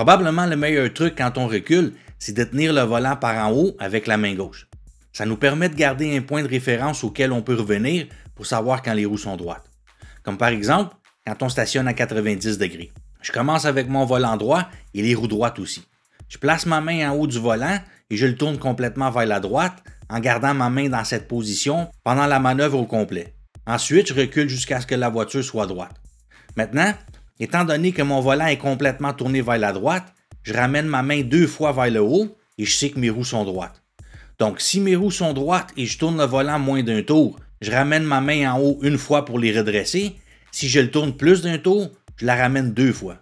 Probablement le meilleur truc quand on recule, c'est de tenir le volant par en haut avec la main gauche. Ça nous permet de garder un point de référence auquel on peut revenir pour savoir quand les roues sont droites. Comme par exemple, quand on stationne à 90 degrés. Je commence avec mon volant droit et les roues droites aussi. Je place ma main en haut du volant et je le tourne complètement vers la droite en gardant ma main dans cette position pendant la manœuvre au complet. Ensuite, je recule jusqu'à ce que la voiture soit droite. Maintenant, étant donné que mon volant est complètement tourné vers la droite, je ramène ma main 2 fois vers le haut et je sais que mes roues sont droites. Donc, si mes roues sont droites et je tourne le volant moins d'un tour, je ramène ma main en haut 1 fois pour les redresser. Si je le tourne plus d'un tour, je la ramène 2 fois.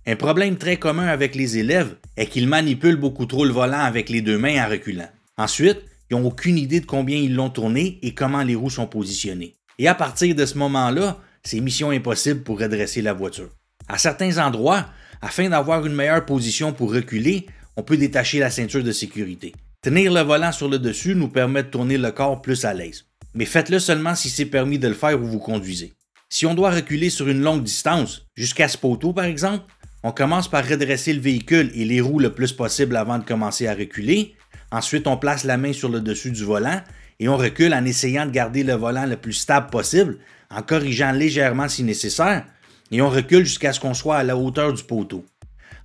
Un problème très commun avec les élèves est qu'ils manipulent beaucoup trop le volant avec les 2 mains en reculant. Ensuite, ils n'ont aucune idée de combien ils l'ont tourné et comment les roues sont positionnées. Et à partir de ce moment-là, c'est mission impossible pour redresser la voiture. À certains endroits, afin d'avoir une meilleure position pour reculer, on peut détacher la ceinture de sécurité. Tenir le volant sur le dessus nous permet de tourner le corps plus à l'aise. Mais faites-le seulement si c'est permis de le faire où vous conduisez. Si on doit reculer sur une longue distance, jusqu'à ce poteau par exemple, on commence par redresser le véhicule et les roues le plus possible avant de commencer à reculer. Ensuite, on place la main sur le dessus du volant et on recule en essayant de garder le volant le plus stable possible, en corrigeant légèrement si nécessaire, et on recule jusqu'à ce qu'on soit à la hauteur du poteau.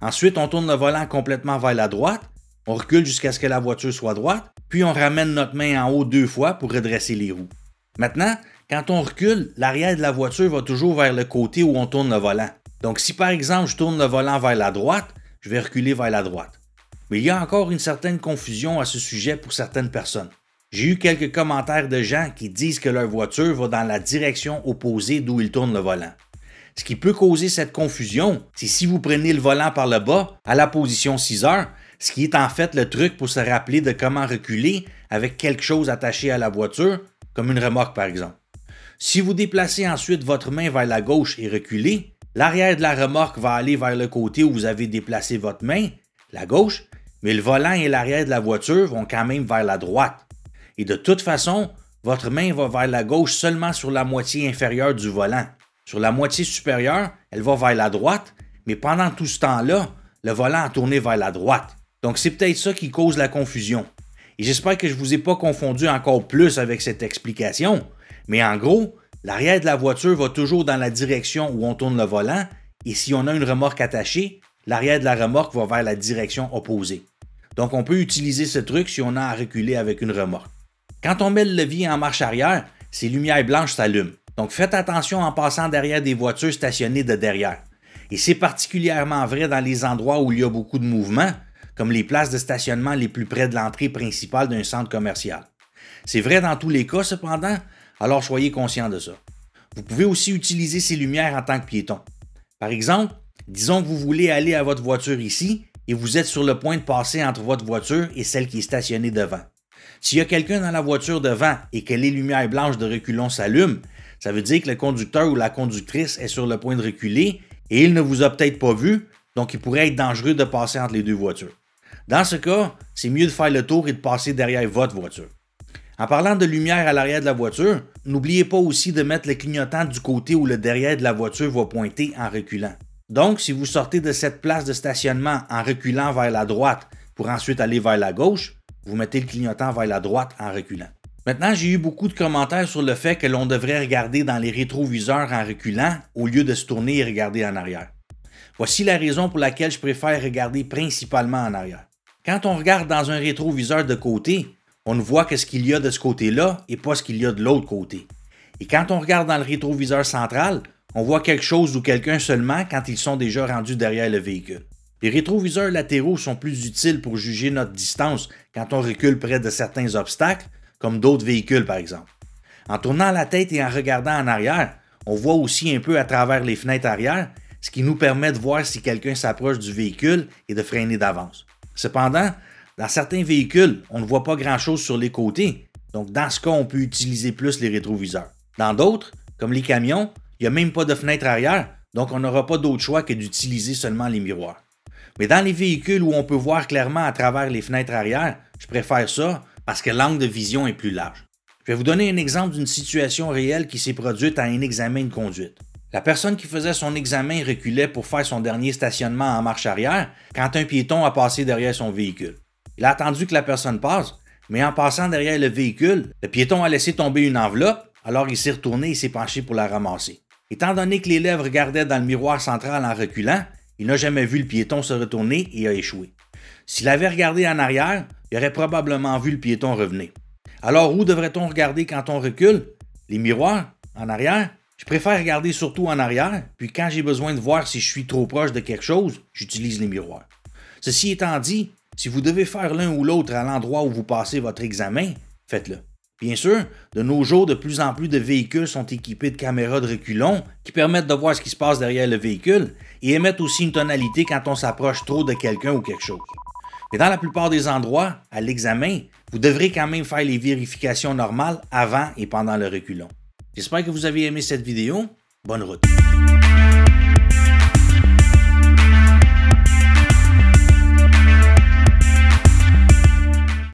Ensuite, on tourne le volant complètement vers la droite, on recule jusqu'à ce que la voiture soit droite, puis on ramène notre main en haut 2 fois pour redresser les roues. Maintenant, quand on recule, l'arrière de la voiture va toujours vers le côté où on tourne le volant. Donc si par exemple je tourne le volant vers la droite, je vais reculer vers la droite. Mais il y a encore une certaine confusion à ce sujet pour certaines personnes. J'ai eu quelques commentaires de gens qui disent que leur voiture va dans la direction opposée d'où ils tournent le volant. Ce qui peut causer cette confusion, c'est si vous prenez le volant par le bas, à la position 6 heures, ce qui est en fait le truc pour se rappeler de comment reculer avec quelque chose attaché à la voiture, comme une remorque par exemple. Si vous déplacez ensuite votre main vers la gauche et reculez, l'arrière de la remorque va aller vers le côté où vous avez déplacé votre main, la gauche, mais le volant et l'arrière de la voiture vont quand même vers la droite. Et de toute façon, votre main va vers la gauche seulement sur la moitié inférieure du volant. Sur la moitié supérieure, elle va vers la droite, mais pendant tout ce temps-là, le volant a tourné vers la droite. Donc c'est peut-être ça qui cause la confusion. Et j'espère que je ne vous ai pas confondu encore plus avec cette explication, mais en gros, l'arrière de la voiture va toujours dans la direction où on tourne le volant, et si on a une remorque attachée, l'arrière de la remorque va vers la direction opposée. Donc on peut utiliser ce truc si on a à reculer avec une remorque. Quand on met le levier en marche arrière, ces lumières blanches s'allument. Donc faites attention en passant derrière des voitures stationnées de derrière. Et c'est particulièrement vrai dans les endroits où il y a beaucoup de mouvement, comme les places de stationnement les plus près de l'entrée principale d'un centre commercial. C'est vrai dans tous les cas cependant, alors soyez conscient de ça. Vous pouvez aussi utiliser ces lumières en tant que piéton. Par exemple, disons que vous voulez aller à votre voiture ici et vous êtes sur le point de passer entre votre voiture et celle qui est stationnée devant. S'il y a quelqu'un dans la voiture devant et que les lumières blanches de reculons s'allument, ça veut dire que le conducteur ou la conductrice est sur le point de reculer et il ne vous a peut-être pas vu, donc il pourrait être dangereux de passer entre les deux voitures. Dans ce cas, c'est mieux de faire le tour et de passer derrière votre voiture. En parlant de lumière à l'arrière de la voiture, n'oubliez pas aussi de mettre le clignotant du côté où le derrière de la voiture va pointer en reculant. Donc, si vous sortez de cette place de stationnement en reculant vers la droite pour ensuite aller vers la gauche, vous mettez le clignotant vers la droite en reculant. Maintenant, j'ai eu beaucoup de commentaires sur le fait que l'on devrait regarder dans les rétroviseurs en reculant au lieu de se tourner et regarder en arrière. Voici la raison pour laquelle je préfère regarder principalement en arrière. Quand on regarde dans un rétroviseur de côté, on ne voit que ce qu'il y a de ce côté-là et pas ce qu'il y a de l'autre côté. Et quand on regarde dans le rétroviseur central, on voit quelque chose ou quelqu'un seulement quand ils sont déjà rendus derrière le véhicule. Les rétroviseurs latéraux sont plus utiles pour juger notre distance quand on recule près de certains obstacles, comme d'autres véhicules par exemple. En tournant la tête et en regardant en arrière, on voit aussi un peu à travers les fenêtres arrière, ce qui nous permet de voir si quelqu'un s'approche du véhicule et de freiner d'avance. Cependant, dans certains véhicules, on ne voit pas grand-chose sur les côtés, donc dans ce cas, on peut utiliser plus les rétroviseurs. Dans d'autres, comme les camions, il n'y a même pas de fenêtre arrière, donc on n'aura pas d'autre choix que d'utiliser seulement les miroirs. Mais dans les véhicules où on peut voir clairement à travers les fenêtres arrière, je préfère ça parce que l'angle de vision est plus large. Je vais vous donner un exemple d'une situation réelle qui s'est produite à un examen de conduite. La personne qui faisait son examen reculait pour faire son dernier stationnement en marche arrière quand un piéton a passé derrière son véhicule. Il a attendu que la personne passe, mais en passant derrière le véhicule, le piéton a laissé tomber une enveloppe, alors il s'est retourné et s'est penché pour la ramasser. Étant donné que l'élève regardait dans le miroir central en reculant, il n'a jamais vu le piéton se retourner et a échoué. S'il avait regardé en arrière, il aurait probablement vu le piéton revenir. Alors où devrait-on regarder quand on recule? Les miroirs? En arrière? Je préfère regarder surtout en arrière, puis quand j'ai besoin de voir si je suis trop proche de quelque chose, j'utilise les miroirs. Ceci étant dit, si vous devez faire l'un ou l'autre à l'endroit où vous passez votre examen, faites-le. Bien sûr, de nos jours, de plus en plus de véhicules sont équipés de caméras de reculons qui permettent de voir ce qui se passe derrière le véhicule et émettent aussi une tonalité quand on s'approche trop de quelqu'un ou quelque chose. Mais dans la plupart des endroits, à l'examen, vous devrez quand même faire les vérifications normales avant et pendant le reculon. J'espère que vous avez aimé cette vidéo. Bonne route!